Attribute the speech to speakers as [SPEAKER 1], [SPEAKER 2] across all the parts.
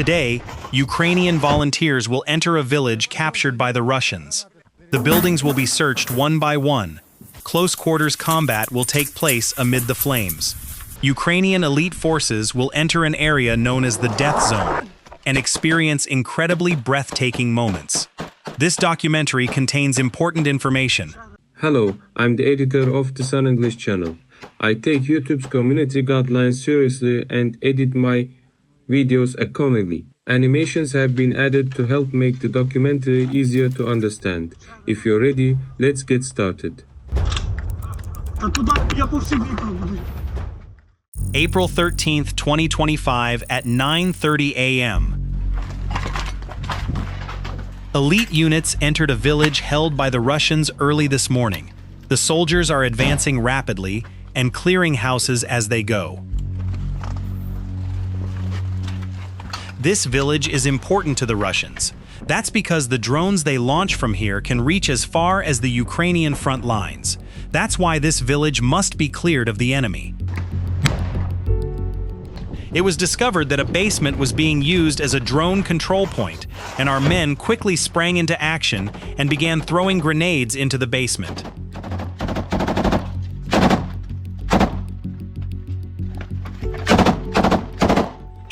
[SPEAKER 1] Today, Ukrainian volunteers will enter a village captured by the Russians. The buildings will be searched one by one. Close quarters combat will take place amid the flames. Ukrainian elite forces will enter an area known as the Death Zone and experience incredibly breathtaking moments. This documentary contains important information.
[SPEAKER 2] Hello, I'm the editor of the Sun English channel. I take YouTube's community guidelines seriously and edit my videos accordingly. Animations have been added to help make the documentary easier to understand. If you're ready, let's get started.
[SPEAKER 1] April 13th, 2025 at 9:30 a.m. Elite units entered a village held by the Russians early this morning. The soldiers are advancing rapidly and clearing houses as they go. This village is important to the Russians. That's because the drones they launch from here can reach as far as the Ukrainian front lines. That's why this village must be cleared of the enemy. It was discovered that a basement was being used as a drone control point, and our men quickly sprang into action and began throwing grenades into the basement.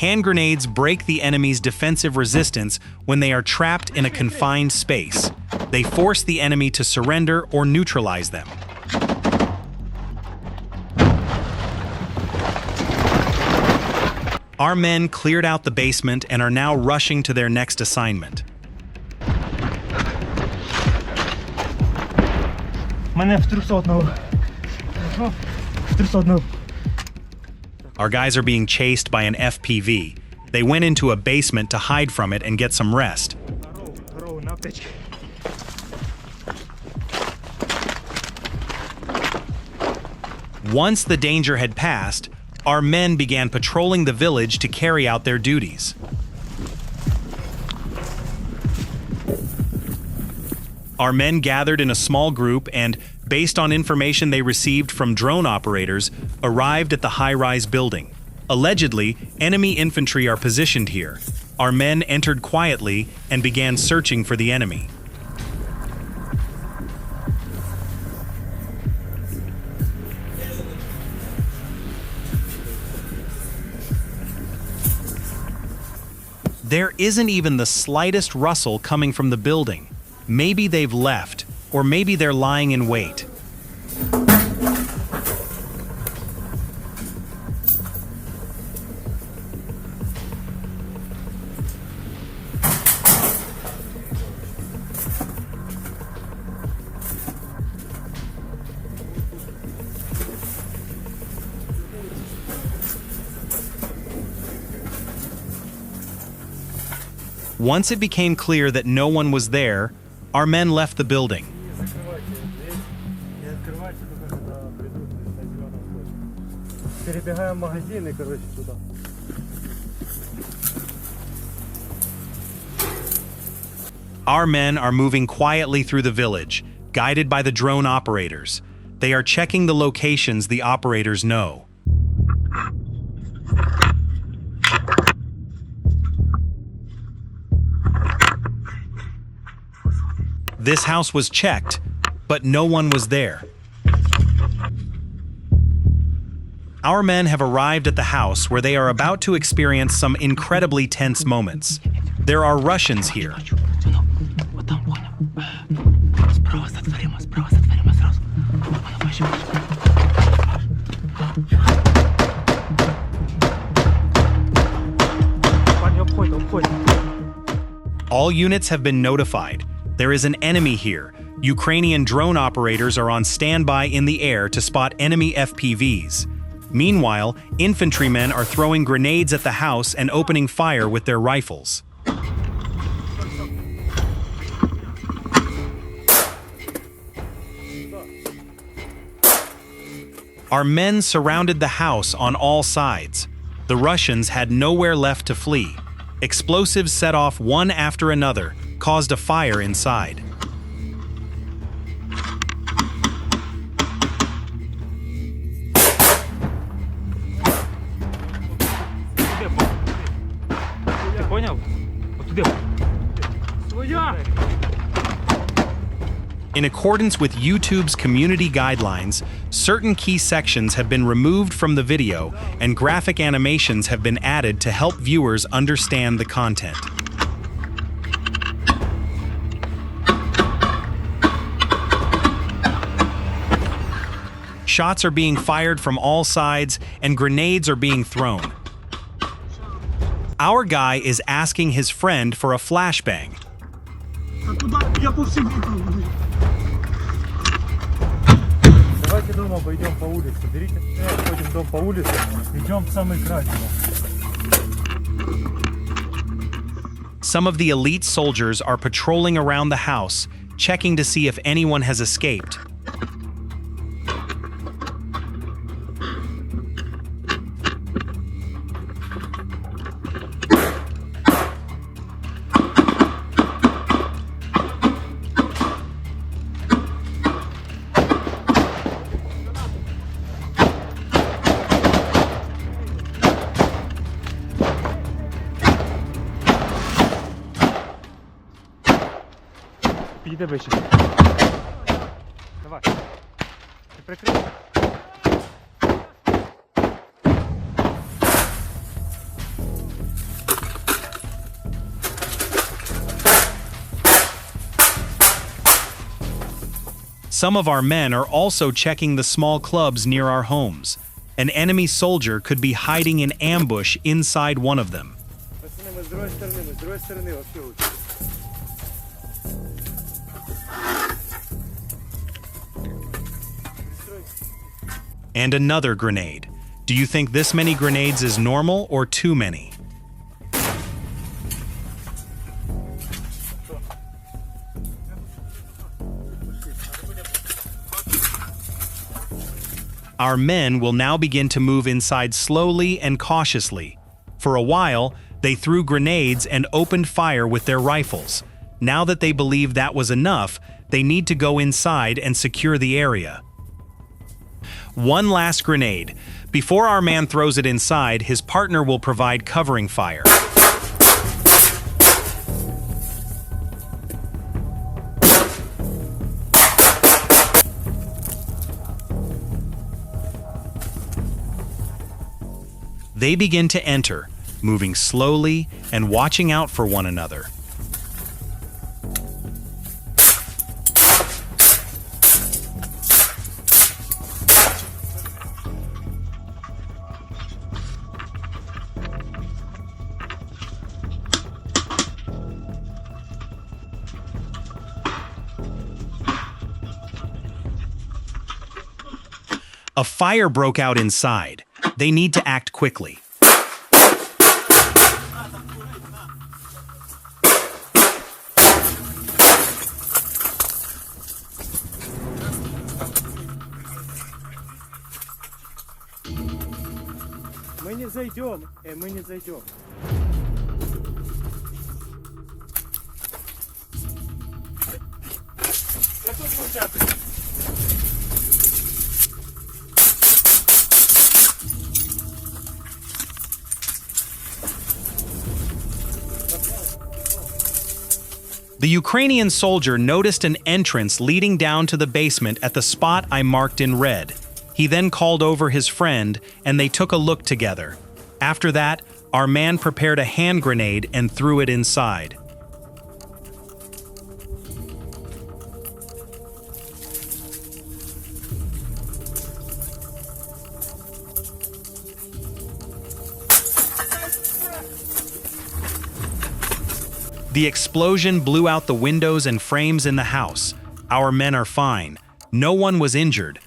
[SPEAKER 1] Hand grenades break the enemy's defensive resistance when they are trapped in a confined space. They force the enemy to surrender or neutralize them. Our men cleared out the basement and are now rushing to their next assignment. Our guys are being chased by an FPV. They went into a basement to hide from it and get some rest. Once the danger had passed, our men began patrolling the village to carry out their duties. Our men gathered in a small group and, based on information they received from drone operators, arrived at the high-rise building. Allegedly, enemy infantry are positioned here. Our men entered quietly and began searching for the enemy. There isn't even the slightest rustle coming from the building. Maybe they've left, or maybe they're lying in wait. Once it became clear that no one was there, our men left the building. Our men are moving quietly through the village, guided by the drone operators. They are checking the locations the operators know. This house was checked, but no one was there. Our men have arrived at the house where they are about to experience some incredibly tense moments. There are Russians here. All units have been notified. There is an enemy here. Ukrainian drone operators are on standby in the air to spot enemy FPVs. Meanwhile, infantrymen are throwing grenades at the house and opening fire with their rifles. Our men surrounded the house on all sides. The Russians had nowhere left to flee. Explosives set off one after another, caused a fire inside.
[SPEAKER 3] Поняв? Отуди. Своя!
[SPEAKER 1] In accordance with YouTube's community guidelines, certain key sections have been removed from the video and graphic animations have been added to help viewers understand the content. Shots are being fired from all sides and grenades are being thrown. Our guy is asking his friend for a flashbang.
[SPEAKER 4] Я по всем векам.
[SPEAKER 3] Давайте дома пойдем по улице. Берите, ходим дом по улице. Идем в самый край.
[SPEAKER 1] Some of the elite soldiers are patrolling around the house, checking to see if anyone has escaped.
[SPEAKER 3] Підійди вище. Давай. Ти прикрий.
[SPEAKER 1] Some of our men are also checking the small clubs near our homes. An enemy soldier could be hiding in ambush inside one of them.
[SPEAKER 3] З другої сторони, вообще лучше.
[SPEAKER 1] And another grenade. Do you think this many grenades is normal or too many? Our men will now begin to move inside slowly and cautiously. For a while, they threw grenades and opened fire with their rifles. Now that they believe that was enough, they need to go inside and secure the area. One last grenade. Before our man throws it inside, his partner will provide covering fire. They begin to enter, moving slowly and watching out for one another. A fire broke out inside. They need to act quickly.
[SPEAKER 3] Мы не зайдем, мы не зайдем.
[SPEAKER 1] The Ukrainian soldier noticed an entrance leading down to the basement at the spot I marked in red. He then called over his friend, and they took a look together. After that, our man prepared a hand grenade and threw it inside. The explosion blew out the windows and frames in the house. Our men are fine. No one was injured.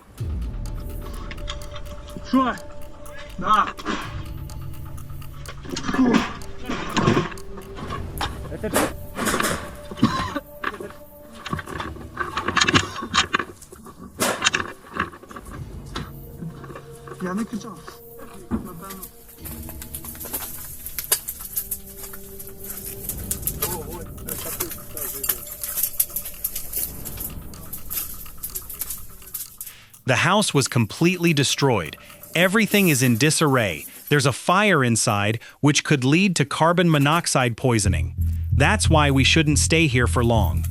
[SPEAKER 4] Що? Да. Я не кричав. Напевно.
[SPEAKER 1] The house was completely destroyed. Everything is in disarray. There's a fire inside which could lead to carbon monoxide poisoning. That's why we shouldn't stay here for long.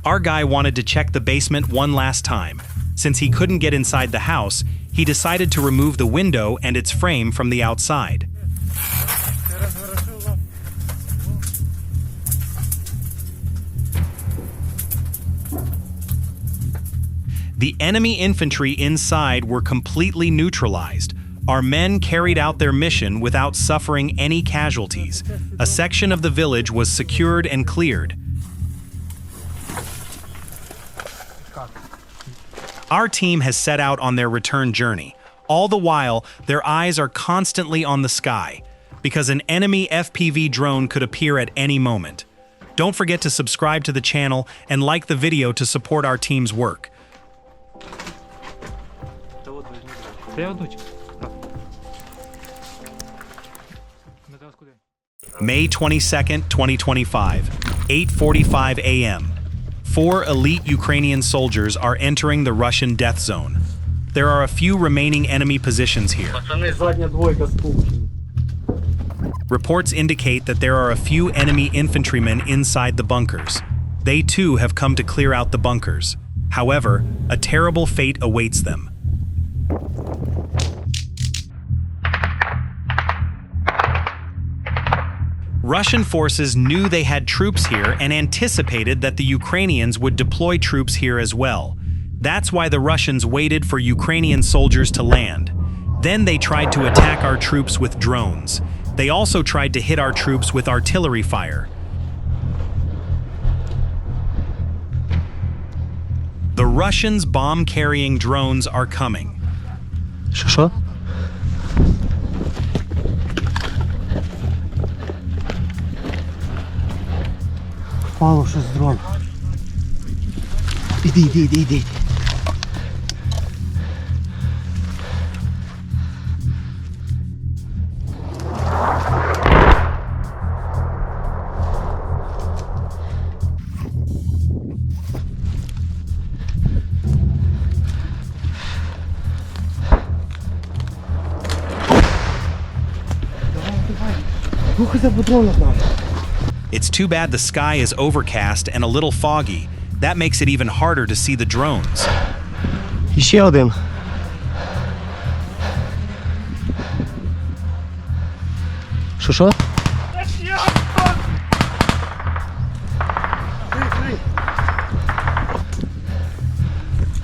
[SPEAKER 1] Our guy wanted to check the basement one last time. Since he couldn't get inside the house, he decided to remove the window and its frame from the outside. The enemy infantry inside were completely neutralized. Our men carried out their mission without suffering any casualties. A section of the village was secured and cleared. Our team has set out on their return journey. All the while, their eyes are constantly on the sky, because an enemy FPV drone could appear at any moment. Don't forget to subscribe to the channel and like the video to support our team's work. May 22nd, 2025, 8:45 a.m. 4 elite Ukrainian soldiers are entering the Russian death zone. There are a few remaining enemy positions here. Reports indicate that there are a few enemy infantrymen inside the bunkers. They too have come to clear out the bunkers. However, a terrible fate awaits them. Russian forces knew they had troops here and anticipated that the Ukrainians would deploy troops here as well. That's why the Russians waited for Ukrainian soldiers to land. Then they tried to attack our troops with drones. They also tried to hit our troops with artillery fire. The Russians' bomb-carrying drones are coming.
[SPEAKER 5] Що? Впало щось з дрон. Іди.
[SPEAKER 1] It's too bad the sky is overcast and a little foggy. That makes it even harder to see the drones.
[SPEAKER 5] Ще один. Що?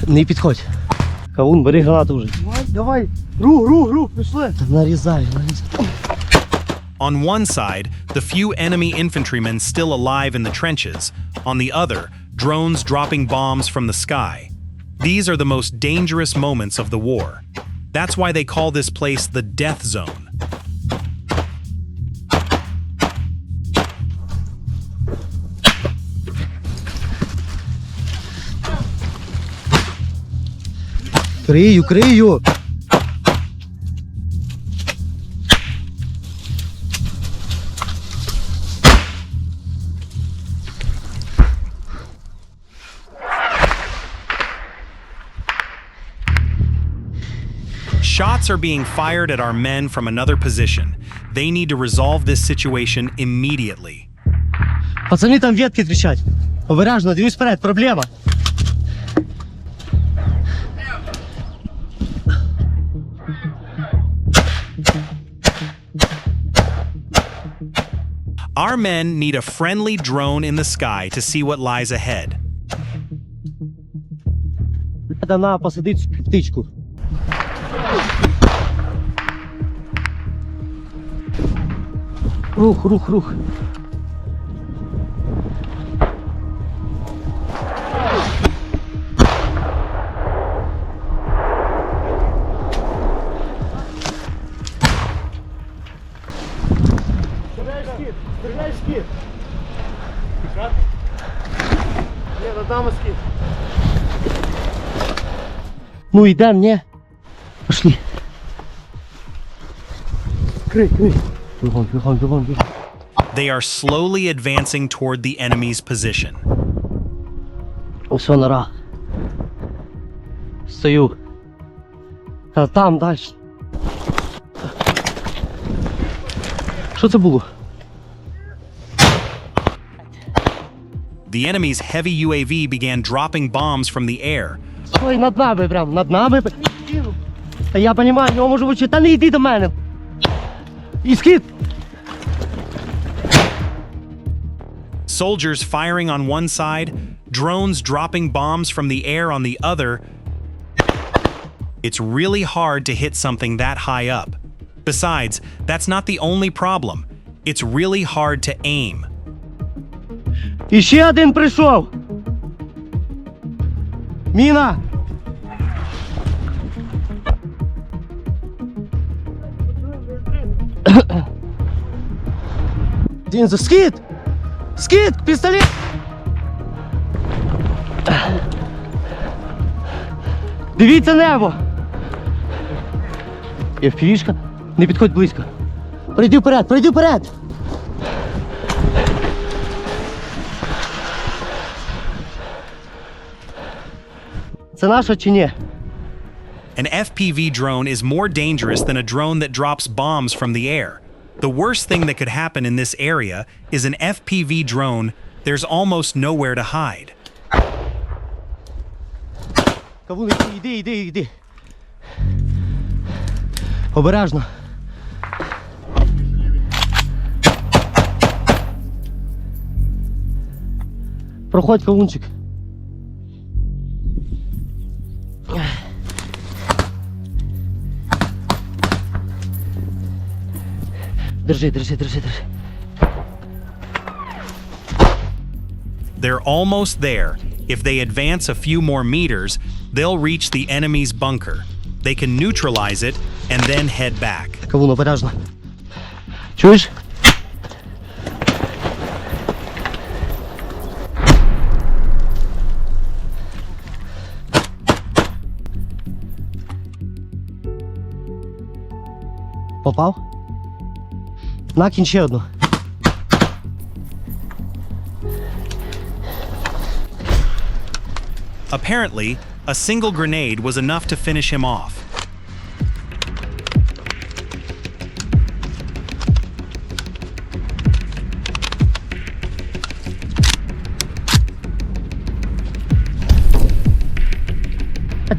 [SPEAKER 5] Не підходь. Кавун, бери гранату вже.
[SPEAKER 3] Давай, рух, пішли.
[SPEAKER 5] Нарізай.
[SPEAKER 1] On one side, the few enemy infantrymen still alive in the trenches. On the other, drones dropping bombs from the sky. These are the most dangerous moments of the war. That's why they call this place the death zone.
[SPEAKER 5] Крию.
[SPEAKER 1] Shots are being fired at our men from another position. They need to resolve this situation immediately.
[SPEAKER 5] Пацани, там ветки тріщать. Обережно, дивись вперед, проблема.
[SPEAKER 1] Our men need a friendly drone in the sky to see what lies ahead.
[SPEAKER 5] Треба посадити птичку. Рух.
[SPEAKER 3] Стреляй в скид. Не, надам скид.
[SPEAKER 5] Ну йдем, ні? Пошли. крий. Бігом.
[SPEAKER 1] They are slowly advancing toward the enemy's position.
[SPEAKER 5] Все, нора. Стою. Та там далі. Що це було?
[SPEAKER 1] The enemy's heavy UAV began dropping bombs from the air.
[SPEAKER 5] Ой, над нами прям, над нами. Та я розумію, його може бути, та не йди до мене. І скид.
[SPEAKER 1] Soldiers firing on one side, drones dropping bombs from the air on the other. It's really hard to hit something that high up. Besides, that's not the only problem. It's really hard to aim.
[SPEAKER 5] І ще один прийшов. Міна. Один за скид. Скид, пістолет. Дивіться небо. Є впівішка. Не підходь близько. Пройди вперед. Це наша чи ні?
[SPEAKER 1] An FPV drone is more dangerous than a drone that drops bombs from the air. The worst thing that could happen in this area is an FPV drone. There's almost nowhere to hide.
[SPEAKER 5] Кавун, іди. Обережно. Проходь, кавунчик. Держи.
[SPEAKER 1] They're almost there. If they advance a few more meters, they'll reach the enemy's bunker. They can neutralize it and then head back.
[SPEAKER 5] Кавун, обережно. Чуєш? Попав? Накинь ще одну.
[SPEAKER 1] Apparently, a single grenade was enough to finish him off.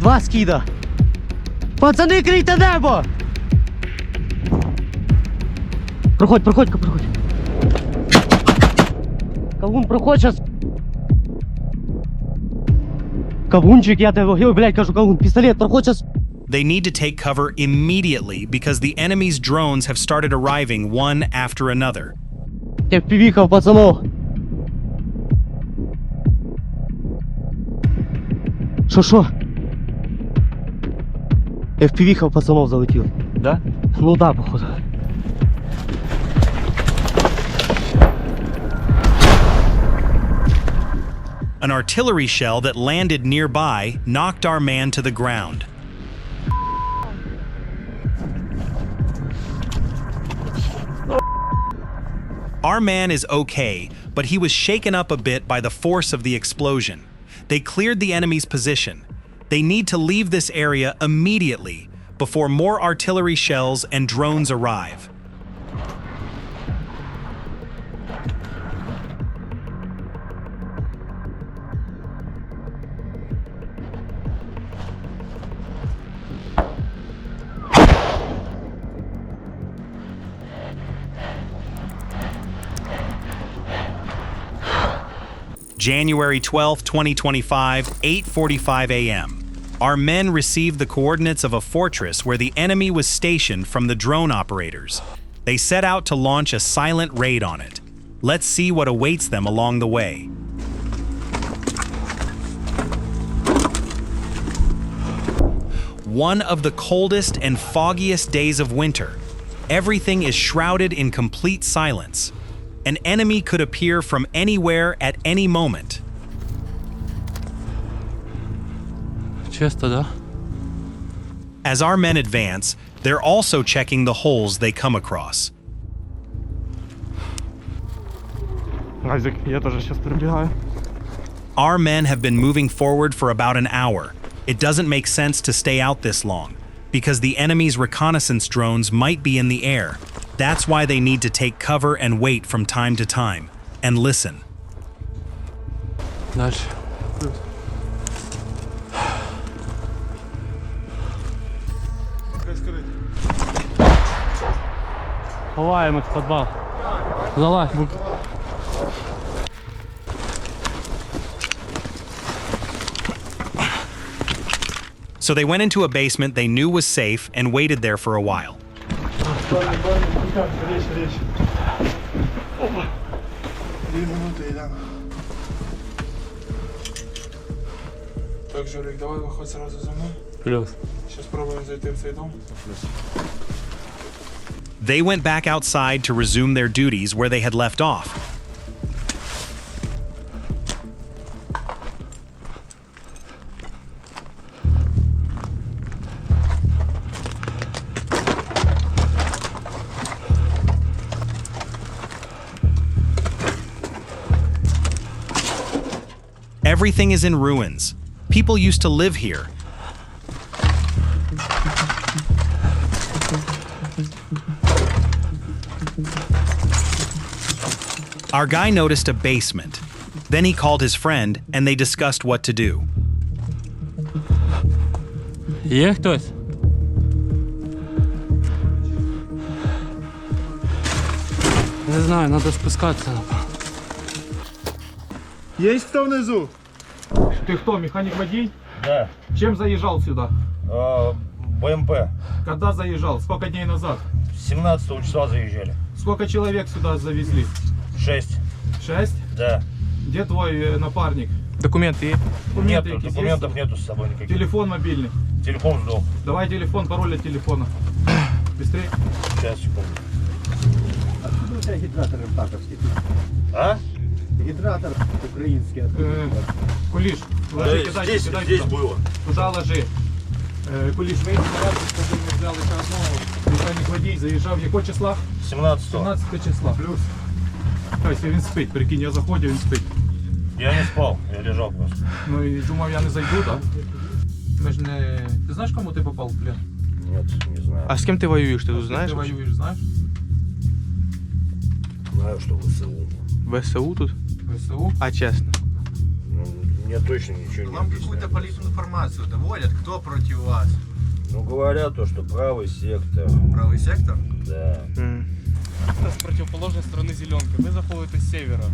[SPEAKER 5] Два скида. Пацани, крийте небо! Проходь. Кавун, проходь сейчас. Кавунчик, я тебе, ой, блядь, кажу, кавун, пістолет, проходь сейчас.
[SPEAKER 1] They need to take cover immediately because the enemy's drones have started arriving one after another.
[SPEAKER 5] Я впівіхав, пацанов. Що? Я впівіхав, пацанов залетів.
[SPEAKER 3] Да?
[SPEAKER 5] Ну да, походу.
[SPEAKER 1] An artillery shell that landed nearby knocked our man to the ground. Our man is okay, but he was shaken up a bit by the force of the explosion. They cleared the enemy's position. They need to leave this area immediately before more artillery shells and drones arrive. January 12, 2025, 8:45 a.m. Our men received the coordinates of a fortress where the enemy was stationed from the drone operators. They set out to launch a silent raid on it. Let's see what awaits them along the way. One of the coldest and foggiest days of winter. Everything is shrouded in complete silence. An enemy could appear from anywhere at any moment.
[SPEAKER 3] Чисто, да?
[SPEAKER 1] As our men advance, They're also checking the holes they come across.
[SPEAKER 3] Азик, я тоже сейчас пробегаю.
[SPEAKER 1] Our men have been moving forward for about an hour. It doesn't make sense to stay out this long, because the enemy's reconnaissance drones might be in the air. That's why they need to take cover and wait from time to time, and listen.
[SPEAKER 6] Дальше. Ховаем их в подвал. Залазь.
[SPEAKER 1] So they went into a basement they knew was safe and waited there for a while.
[SPEAKER 7] Так, Жорик, давай выходь сразу за мной.
[SPEAKER 6] Плюс.
[SPEAKER 7] Сейчас пробуем зайти в цей дом.
[SPEAKER 1] They went back outside to resume their duties where they had left off. Everything is in ruins. People used to live here. Our guy noticed a basement. Then he called his friend and they discussed what to do.
[SPEAKER 6] Є хтось? Не знаю, надо спускатися.
[SPEAKER 3] Есть кто внизу?
[SPEAKER 7] Ты кто, механик-водитель?
[SPEAKER 8] Да,
[SPEAKER 7] Чем заезжал сюда?
[SPEAKER 8] БМП.
[SPEAKER 7] Когда заезжал? Сколько дней назад?
[SPEAKER 8] 17 числа заезжали.
[SPEAKER 7] Сколько человек сюда завезли?
[SPEAKER 8] 6.
[SPEAKER 7] 6?
[SPEAKER 8] Да.
[SPEAKER 7] Где твой напарник?
[SPEAKER 3] Документы.
[SPEAKER 7] Документы
[SPEAKER 8] Нету,
[SPEAKER 7] какие
[SPEAKER 8] документов
[SPEAKER 7] есть?
[SPEAKER 8] нету с собой никаких.
[SPEAKER 7] Телефон мобильный.
[SPEAKER 8] Телефон сдал.
[SPEAKER 7] Давай телефон, пароль от телефона. Быстрее.
[SPEAKER 8] Сейчас, секунду.
[SPEAKER 5] Гідратор МПАКовський.
[SPEAKER 8] А?
[SPEAKER 5] Гідратор український.
[SPEAKER 7] Кулиш, ложи,
[SPEAKER 8] Да,
[SPEAKER 7] кидай,
[SPEAKER 8] здесь,
[SPEAKER 7] кидай
[SPEAKER 8] здесь
[SPEAKER 7] туда.
[SPEAKER 8] было.
[SPEAKER 7] Туда ложи. Кулиш, вийди порядок, щоб ми взяли ще одного. Механік водій заїжджав якого числа?
[SPEAKER 8] 17.
[SPEAKER 7] 17 числа. Плюс. Ось він спить, прикинь, я заходив, він спить.
[SPEAKER 8] Я не спал, я лежал просто.
[SPEAKER 7] Ну і думав, я не зайду, так? Ми ж не... Ти знаєш, кому ти попав в плен?
[SPEAKER 8] Нет, не знаю.
[SPEAKER 3] А с кем ты воюешь, ты тут
[SPEAKER 7] Ти
[SPEAKER 3] знаешь?
[SPEAKER 7] воюєш, знаєш?
[SPEAKER 8] Знаю, что ВСУ.
[SPEAKER 3] ВСУ тут?
[SPEAKER 7] ВСУ?
[SPEAKER 3] А честно?
[SPEAKER 8] Ну, мне точно ничего не
[SPEAKER 9] Вам какую-то
[SPEAKER 8] объясняют.
[SPEAKER 9] политинформацию доводят, кто против вас?
[SPEAKER 8] Ну, говорят то, что правый сектор.
[SPEAKER 9] Правый сектор?
[SPEAKER 8] Да.
[SPEAKER 6] З противоположної сторони зеленки. Ви заходите з севера.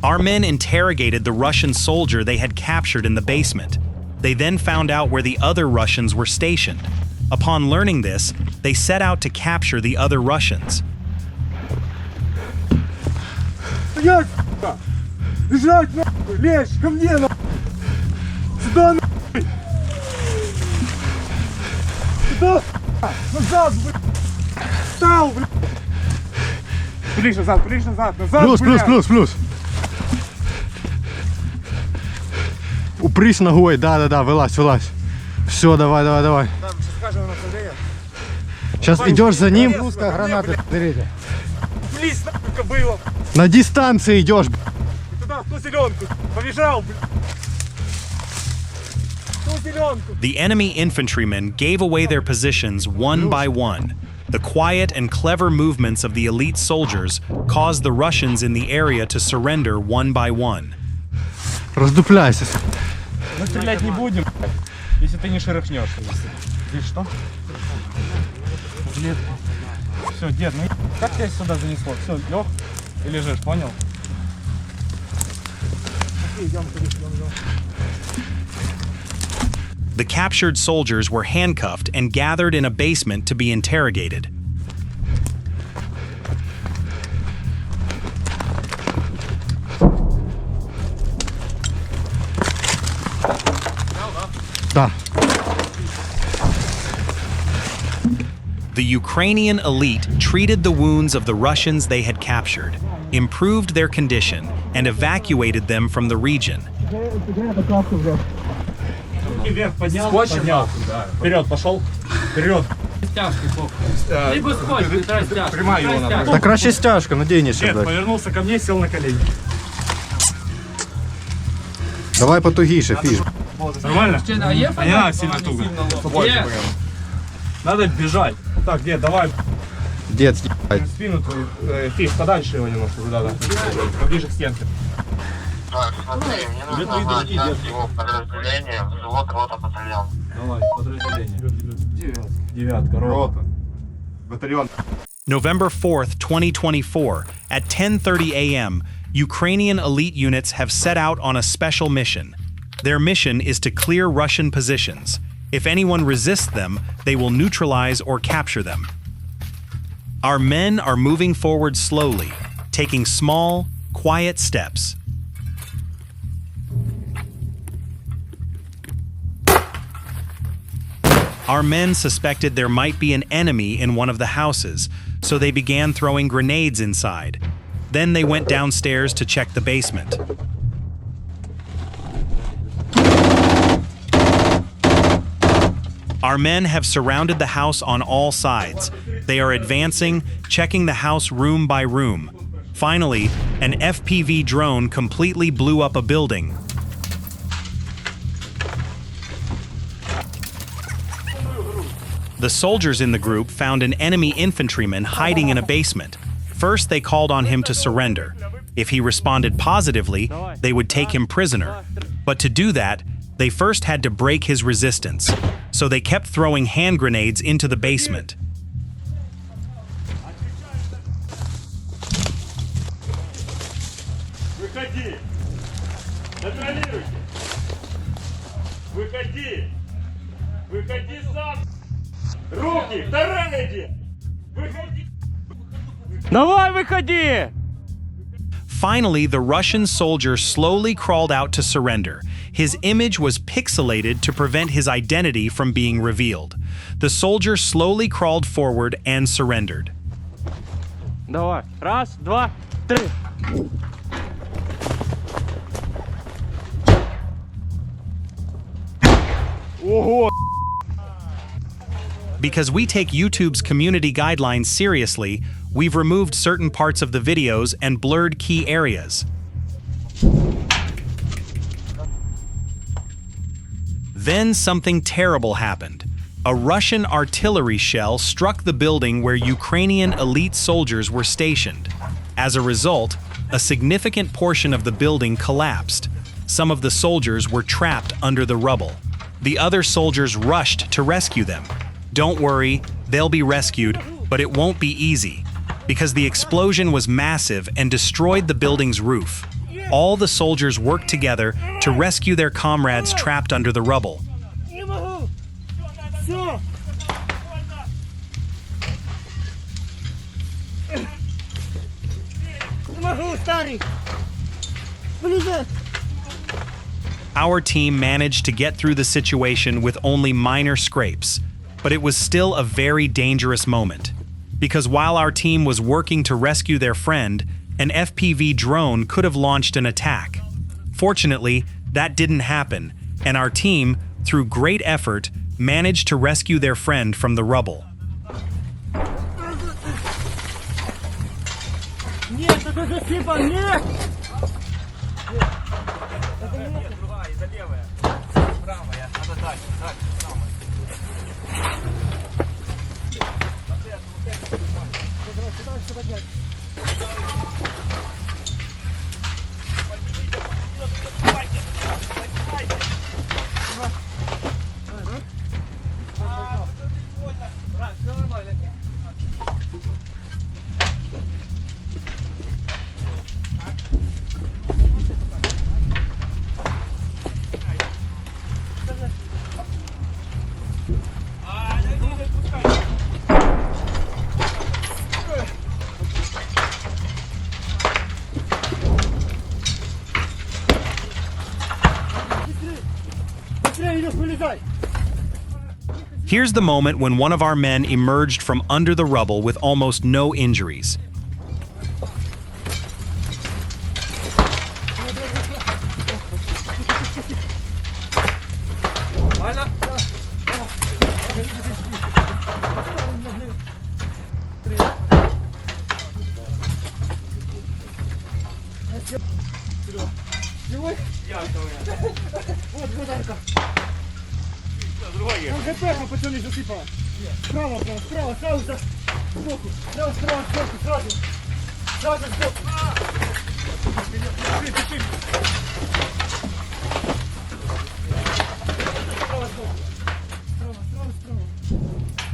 [SPEAKER 1] Our men interrogated the Russian soldier they had captured in the basement. They then found out where the other Russians were stationed. Upon learning this, they set out to capture the other Russians.
[SPEAKER 3] Стоять! Лежать нахуй! Лезь! Ко мне нахуй! Сюда нахуй! Сюда! Назад, блядь! Встал, блядь! Плюс назад, назад, плюс! Упрись ногой, да, вылазь. Все, давай.
[SPEAKER 9] Там сейчас скажем направление.
[SPEAKER 3] Сейчас идешь за ним.
[SPEAKER 9] Русская граната,
[SPEAKER 3] Берите.
[SPEAKER 9] Близь, нахуй, кобыла!
[SPEAKER 3] На дистанции идешь.
[SPEAKER 9] Туда, в ту зеленку! Побежал, блядь! В ту зеленку!
[SPEAKER 1] The enemy infantrymen gave away their positions one by one. The quiet and clever movements of the elite soldiers caused the Russians in the area to surrender one by one.
[SPEAKER 3] Раздупляйся.
[SPEAKER 6] Мы стрелять не будем, если ты не шерохнешь. Здесь что? Все, дед, ну как тебя сюда занесло? Все, лег и лежишь, понял?
[SPEAKER 1] The captured soldiers were handcuffed and gathered in a basement to be interrogated.
[SPEAKER 3] Да.
[SPEAKER 1] The Ukrainian elite treated the wounds of the Russians they had captured, improved their condition, and evacuated them from the region.
[SPEAKER 6] Вверх поднял, поднял. Вперед, пошел. Вперед.
[SPEAKER 7] Та краще стяжка, надійніше,
[SPEAKER 3] Нет,
[SPEAKER 7] блядь.
[SPEAKER 3] повернулся ко мне, сел на колени.
[SPEAKER 7] Давай потугіше, фіш.
[SPEAKER 3] Нормально? Не надо сильно туго. Побольше прямо. Надо бежать. Так, дед, давай
[SPEAKER 7] Дід,
[SPEAKER 3] в спину твою. Фиш, подальше его немножко туда, да. Поближе к стенке.
[SPEAKER 10] Так, смотри, мне нужно знать его подразделение, взвод, рота, батальон.
[SPEAKER 3] Давай, подразделение. Девятка, рота.
[SPEAKER 7] Батальйон.
[SPEAKER 1] November 4th, 2024, at 10:30 a.m., Ukrainian elite units have set out on a special mission. Their mission is to clear Russian positions. If anyone resists them, they will neutralize or capture them. Our men are moving forward slowly, taking small, quiet steps. Our men suspected there might be an enemy in one of the houses, so they began throwing grenades inside. Then they went downstairs to check the basement. Our men have surrounded the house on all sides. They are advancing, checking the house room by room. Finally, an FPV drone completely blew up a building. The soldiers in the group found an enemy infantryman hiding in a basement. First, they called on him to surrender. If he responded positively, they would take him prisoner. But to do that, they first had to break his resistance. So they kept throwing hand grenades into the basement.
[SPEAKER 9] Выходи! Контролируйте! Выходи! Выходи сам! Руки! Тарахайте! Выходи!
[SPEAKER 6] Давай, выходи!
[SPEAKER 1] Finally, the Russian soldier slowly crawled out to surrender. His image was pixelated to prevent his identity from being revealed. The soldier slowly crawled forward and surrendered.
[SPEAKER 6] Давай. Раз, два, три.
[SPEAKER 9] Ого!
[SPEAKER 1] Because we take YouTube's community guidelines seriously, we've removed certain parts of the videos and blurred key areas. Then something terrible happened. A Russian artillery shell struck the building where Ukrainian elite soldiers were stationed. As a result, a significant portion of the building collapsed. Some of the soldiers were trapped under the rubble. The other soldiers rushed to rescue them. Don't worry, they'll be rescued, but it won't be easy, because the explosion was massive and destroyed the building's roof. All the soldiers worked together to rescue their comrades trapped under the rubble.
[SPEAKER 4] Не могу. Все. Не могу, старый. Вылезай.
[SPEAKER 1] Our team managed to get through the situation with only minor scrapes, but it was still a very dangerous moment. Because while our team was working to rescue their friend, an FPV drone could have launched an attack. Fortunately, that didn't happen, and our team, through great effort, managed to rescue their friend from the rubble.
[SPEAKER 4] Нет, это засыпан, нет.
[SPEAKER 1] Here's the moment when one of our men emerged from under the rubble with almost no injuries.
[SPEAKER 4] Живой? Вот, Богданка. Там ГПХ пацаны засыпала. Справа, сразу сбоку. Справа, сбоку, сразу. Сразу сбоку. Справа, сбоку. Справа.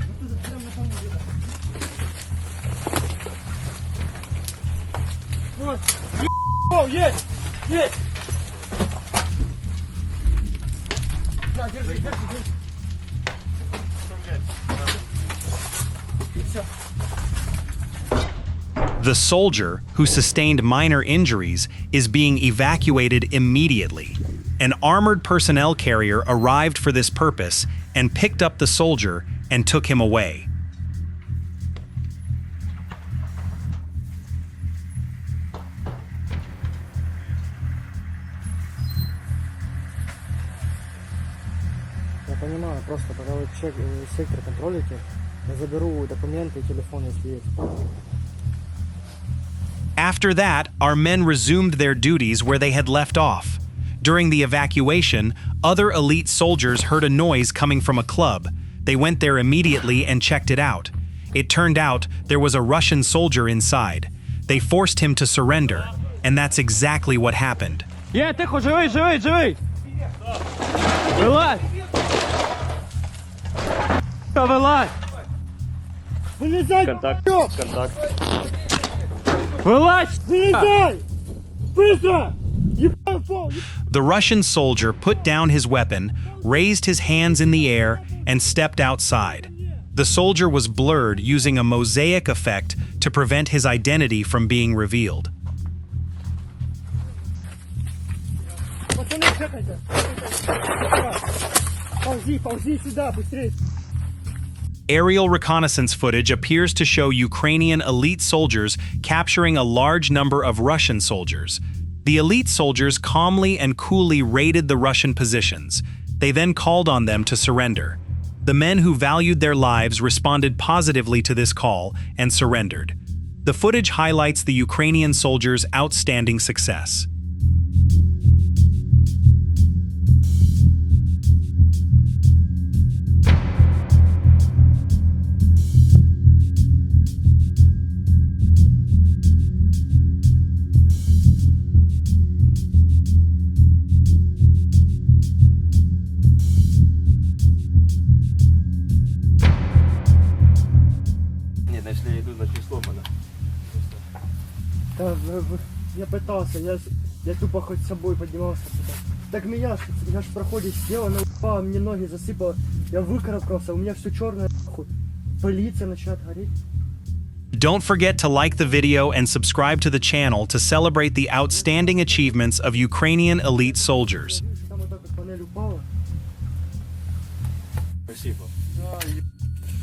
[SPEAKER 4] Вот тут прямо на полу где-то. Вот. О, есть! Есть! Да, держи.
[SPEAKER 1] The soldier, who sustained minor injuries, is being evacuated immediately. An armored personnel carrier arrived for this purpose and picked up the soldier and took him away.
[SPEAKER 5] Я понимаю, просто пока вы сектор контролите, я заберу документы и телефон, если есть.
[SPEAKER 1] After that, our men resumed their duties where they had left off. During the evacuation, other elite soldiers heard a noise coming from a club. They went there immediately and checked it out. It turned out there was a Russian soldier inside. They forced him to surrender, and that's exactly what happened.
[SPEAKER 3] Є, тихо, живий! Вилазь! Вилазь!
[SPEAKER 4] Вылезай!
[SPEAKER 3] Контакт.
[SPEAKER 4] Вылазь! Вылезай! Быстро! Ебал пол!
[SPEAKER 1] The Russian soldier put down his weapon, raised his hands in the air, and stepped outside. The soldier was blurred using a mosaic effect to prevent his identity from being revealed.
[SPEAKER 4] Пацаны, чекайте! Ползи сюда, быстрее!
[SPEAKER 1] Aerial reconnaissance footage appears to show Ukrainian elite soldiers capturing a large number of Russian soldiers. The elite soldiers calmly and coolly raided the Russian positions. They then called on them to surrender. The men who valued their lives responded positively to this call and surrendered. The footage highlights the Ukrainian soldiers' outstanding success.
[SPEAKER 5] Да, я пытался, я тупо хоть с собой поднимался сюда. Так меня ж в проходе сидела, она упала, мне ноги засыпала. Я выкарабкался, у меня все черное, нахуй. Полиция начинает гореть.
[SPEAKER 1] Don't forget to like the video and subscribe to the channel to celebrate the outstanding achievements of Ukrainian elite soldiers.
[SPEAKER 5] Там вот так вот панель упала.
[SPEAKER 3] Спасибо.
[SPEAKER 5] Да,